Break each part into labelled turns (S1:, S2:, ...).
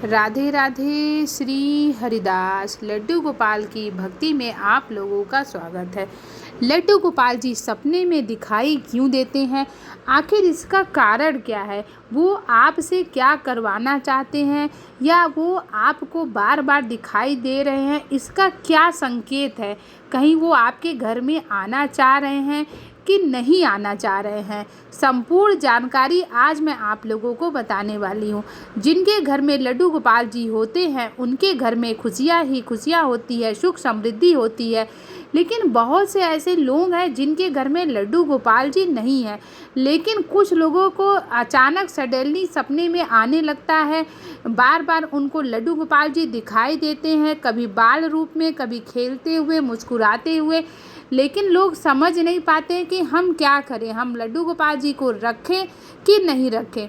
S1: राधे राधे। श्री हरिदास लड्डू गोपाल की भक्ति में आप लोगों का स्वागत है। लड्डू गोपाल जी सपने में दिखाई क्यों देते हैं? आखिर इसका कारण क्या है? वो आपसे क्या करवाना चाहते हैं या वो आपको बार बार दिखाई दे रहे हैं, इसका क्या संकेत है? कहीं वो आपके घर में आना चाह रहे हैं कि नहीं आना चाह रहे हैं? संपूर्ण जानकारी आज मैं आप लोगों को बताने वाली हूँ। जिनके घर में लड्डू गोपाल जी होते हैं उनके घर में खुशियाँ ही खुशियाँ होती है, सुख समृद्धि होती है। लेकिन बहुत से ऐसे लोग हैं जिनके घर में लड्डू गोपाल जी नहीं है, लेकिन कुछ लोगों को अचानक सडनली सपने में आने लगता है। बार बार उनको लड्डू गोपाल जी दिखाई देते हैं, कभी बाल रूप में, कभी खेलते हुए, मुस्कुराते हुए। लेकिन लोग समझ नहीं पाते कि हम क्या करें, हम लड्डू गोपाल जी को रखें कि नहीं रखें।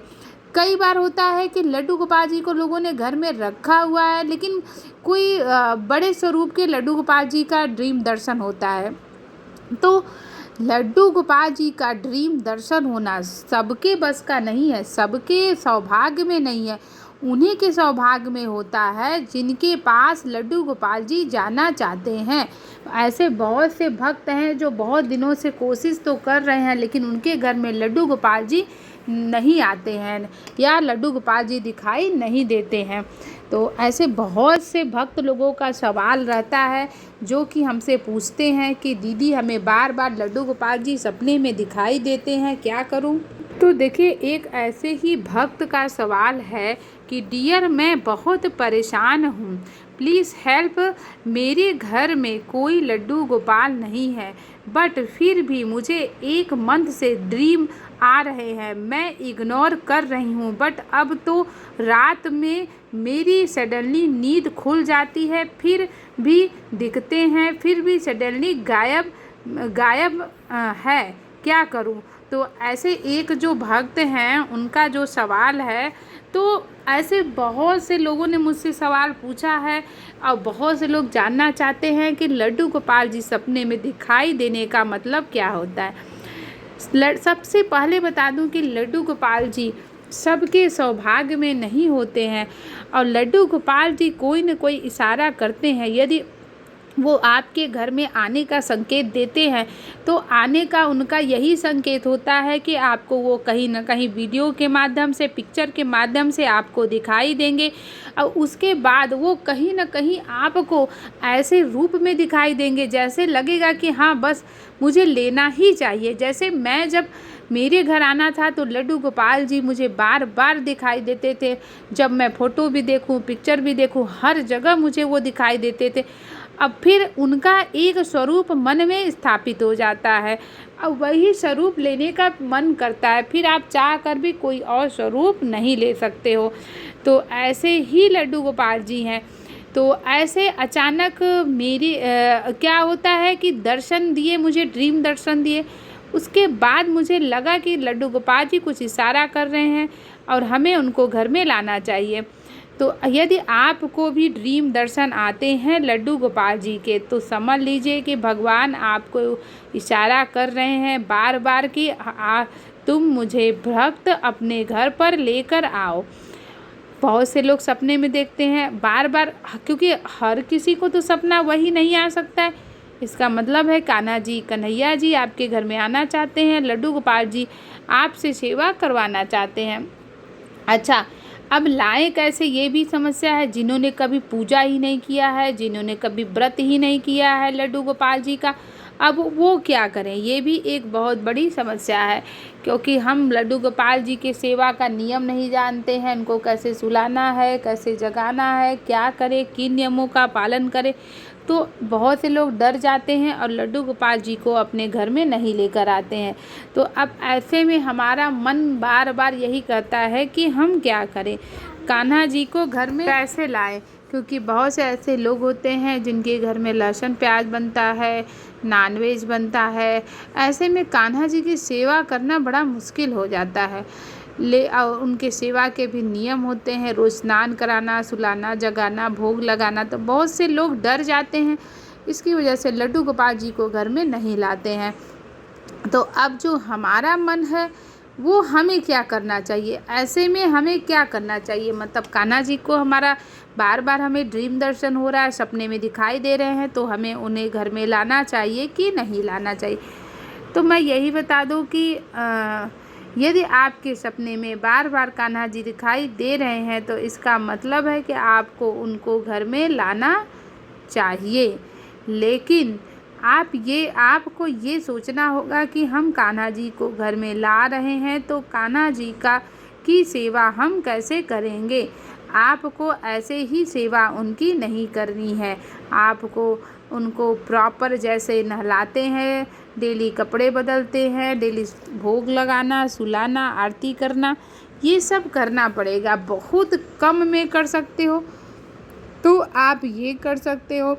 S1: कई बार होता है कि लड्डू गोपाल जी को लोगों ने घर में रखा हुआ है, लेकिन कोई बड़े स्वरूप के लड्डू गोपाल जी का ड्रीम दर्शन होता है। तो लड्डू गोपाल जी का ड्रीम दर्शन होना सबके बस का नहीं है, सबके सौभाग्य में नहीं है। उन्हीं के सौभाग्य में होता है जिनके पास लड्डू गोपाल जी जाना चाहते हैं। ऐसे बहुत से भक्त हैं जो बहुत दिनों से कोशिश तो कर रहे हैं, लेकिन उनके घर में लड्डू गोपाल जी नहीं आते हैं या लड्डू गोपाल जी दिखाई नहीं देते हैं। तो ऐसे बहुत से भक्त लोगों का सवाल रहता है जो कि हमसे पूछते हैं कि दीदी हमें बार बार लड्डू गोपाल जी सपने में दिखाई देते हैं, क्या करूं? तो देखिए, एक ऐसे ही भक्त का सवाल है कि डियर मैं बहुत परेशान हूँ, प्लीज़ हेल्प। मेरे घर में कोई लड्डू गोपाल नहीं है, बट फिर भी मुझे एक मंथ से ड्रीम आ रहे हैं। मैं इग्नोर कर रही हूँ, बट अब तो रात में मेरी सडनली नींद खुल जाती है, फिर भी दिखते हैं, फिर भी सडनली गायब है, क्या करूँ? तो ऐसे एक जो भक्त हैं उनका जो सवाल है, तो ऐसे बहुत से लोगों ने मुझसे सवाल पूछा है और बहुत से लोग जानना चाहते हैं कि लड्डू गोपाल जी सपने में दिखाई देने का मतलब क्या होता है। सबसे पहले बता दूं कि लड्डू गोपाल जी सबके सौभाग्य में नहीं होते हैं और लड्डू गोपाल जी कोई न कोई इशारा करते हैं। यदि वो आपके घर में आने का संकेत देते हैं तो आने का उनका यही संकेत होता है कि आपको वो कहीं ना कहीं वीडियो के माध्यम से, पिक्चर के माध्यम से आपको दिखाई देंगे और उसके बाद वो कहीं ना कहीं आपको ऐसे रूप में दिखाई देंगे जैसे लगेगा कि हाँ बस मुझे लेना ही चाहिए। जैसे मैं जब मेरे घर आना था तो लड्डू गोपाल जी मुझे बार बार दिखाई देते थे। जब मैं फ़ोटो भी देखूं, पिक्चर भी देखूं, हर जगह मुझे वो दिखाई देते थे। अब फिर उनका एक स्वरूप मन में स्थापित हो जाता है, अब वही स्वरूप लेने का मन करता है, फिर आप चाह कर भी कोई और स्वरूप नहीं ले सकते हो। तो ऐसे ही लड्डू गोपाल जी हैं। तो ऐसे अचानक क्या होता है कि दर्शन दिए, मुझे ड्रीम दर्शन दिए। उसके बाद मुझे लगा कि लड्डू गोपाल जी कुछ इशारा कर रहे हैं और हमें उनको घर में लाना चाहिए। तो यदि आपको भी ड्रीम दर्शन आते हैं लड्डू गोपाल जी के, तो समझ लीजिए कि भगवान आपको इशारा कर रहे हैं बार बार कि तुम मुझे भक्त अपने घर पर लेकर आओ। बहुत से लोग सपने में देखते हैं बार बार, क्योंकि हर किसी को तो सपना वही नहीं आ सकता है। इसका मतलब है कान्हा जी, कन्हैया जी आपके घर में आना चाहते हैं, लड्डू गोपाल जी आपसे सेवा करवाना चाहते हैं। अच्छा, अब लाएं कैसे, ये भी समस्या है। जिन्होंने कभी पूजा ही नहीं किया है, जिन्होंने कभी व्रत ही नहीं किया है लड्डू गोपाल जी का, अब वो क्या करें, ये भी एक बहुत बड़ी समस्या है। क्योंकि हम लड्डू गोपाल जी के सेवा का नियम नहीं जानते हैं, उनको कैसे सुलाना है, कैसे जगाना है, क्या करें, किन नियमों का पालन करें। तो बहुत से लोग डर जाते हैं और लड्डू गोपाल जी को अपने घर में नहीं लेकर आते हैं। तो अब ऐसे में हमारा मन बार बार यही कहता है कि हम क्या करें, कान्हा जी को घर में कैसे लाएं? क्योंकि बहुत से ऐसे लोग होते हैं जिनके घर में लहसुन प्याज बनता है, नॉनवेज बनता है। ऐसे में कान्हा जी की सेवा करना बड़ा मुश्किल हो जाता है। और उनके सेवा के भी नियम होते हैं, रोज़ स्नान कराना, सुलाना, जगाना, भोग लगाना। तो बहुत से लोग डर जाते हैं, इसकी वजह से लड्डू गोपाल जी को घर में नहीं लाते हैं। तो अब जो हमारा मन है वो हमें क्या करना चाहिए, ऐसे में हमें क्या करना चाहिए। मतलब कान्हा जी को हमारा बार बार हमें ड्रीम दर्शन हो रहा है, सपने में दिखाई दे रहे हैं, तो हमें उन्हें घर में लाना चाहिए कि नहीं लाना चाहिए। तो मैं यही बता दूं कि यदि आपके सपने में बार बार कान्हा जी दिखाई दे रहे हैं तो इसका मतलब है कि आपको उनको घर में लाना चाहिए। लेकिन आपको ये सोचना होगा कि हम कान्हा जी को घर में ला रहे हैं तो कान्हा जी की सेवा हम कैसे करेंगे। आपको ऐसे ही सेवा उनकी नहीं करनी है। आपको उनको प्रॉपर जैसे नहलाते हैं, डेली कपड़े बदलते हैं, डेली भोग लगाना, सुलाना, आरती करना, ये सब करना पड़ेगा। बहुत कम में कर सकते हो तो आप ये कर सकते हो,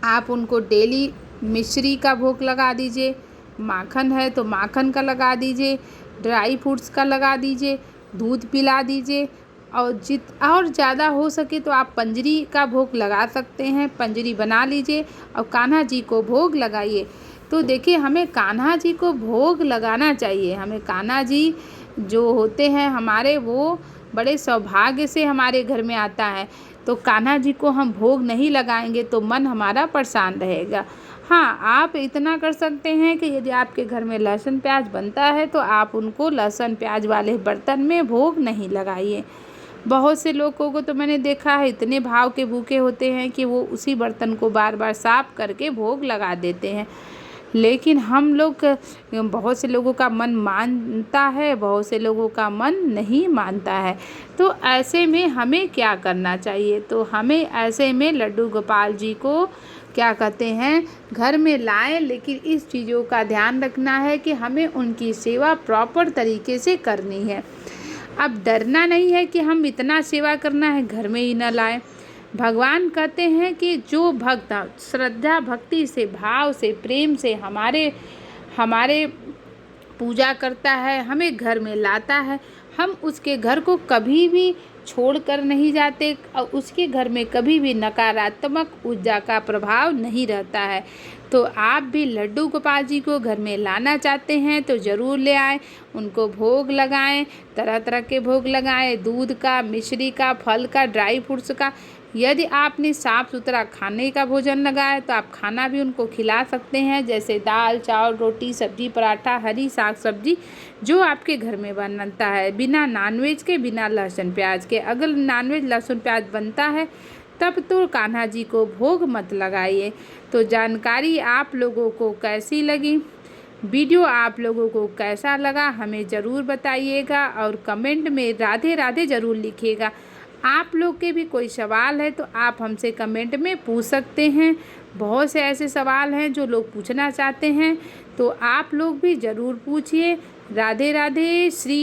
S1: आप उनको डेली मिश्री का भोग लगा दीजिए, माखन है तो माखन का लगा दीजिए, ड्राई फ्रूट्स का लगा दीजिए, दूध पिला दीजिए, और ज़्यादा हो सके तो आप पंजरी का भोग लगा सकते हैं। पंजरी बना लीजिए और कान्हा जी को भोग लगाइए। तो देखिए, हमें कान्हा जी को भोग लगाना चाहिए। हमें कान्हा जी जो होते हैं हमारे, वो बड़े सौभाग्य से हमारे घर में आता है। तो कान्हा जी को हम भोग नहीं लगाएंगे तो मन हमारा परेशान रहेगा। हाँ, आप इतना कर सकते हैं कि यदि आपके घर में लहसुन प्याज बनता है तो आप उनको लहसुन प्याज वाले बर्तन में भोग नहीं लगाइए। बहुत से लोगों को तो मैंने देखा है, इतने भाव के भूखे होते हैं कि वो उसी बर्तन को बार बार साफ करके भोग लगा देते हैं। लेकिन हम लोग, बहुत से लोगों का मन मानता है, बहुत से लोगों का मन नहीं मानता है। तो ऐसे में हमें क्या करना चाहिए, तो हमें ऐसे में लड्डू गोपाल जी को क्या कहते हैं, घर में लाएं। लेकिन इस चीज़ों का ध्यान रखना है कि हमें उनकी सेवा प्रॉपर तरीके से करनी है। अब डरना नहीं है कि हम इतना सेवा करना है, घर में ही न लाएं। भगवान कहते हैं कि जो भक्त श्रद्धा भक्ति से, भाव से, प्रेम से हमारे पूजा करता है, हमें घर में लाता है, हम उसके घर को कभी भी छोड़ कर नहीं जाते और उसके घर में कभी भी नकारात्मक ऊर्जा का प्रभाव नहीं रहता है। तो आप भी लड्डू गोपाल जी को घर में लाना चाहते हैं तो ज़रूर ले आएँ, उनको भोग लगाएं, तरह तरह के भोग लगाएं, दूध का, मिश्री का, फल का, ड्राई फ्रूट्स का। यदि आपने साफ़ सुथरा खाने का भोजन लगाया तो आप खाना भी उनको खिला सकते हैं, जैसे दाल, चावल, रोटी, सब्जी, पराठा, हरी साग सब्जी जो आपके घर में बनता है, बिना नॉनवेज के, बिना लहसुन प्याज के। अगर नॉनवेज लहसुन प्याज बनता है तब तो कान्हा जी को भोग मत लगाइए। तो जानकारी आप लोगों को कैसी लगी, वीडियो आप लोगों को कैसा लगा, हमें ज़रूर बताइएगा और कमेंट में राधे राधे ज़रूर लिखिएगा। आप लोग के भी कोई सवाल है तो आप हमसे कमेंट में पूछ सकते हैं। बहुत से ऐसे सवाल हैं जो लोग पूछना चाहते हैं, तो आप लोग भी ज़रूर पूछिए। राधे राधे। श्री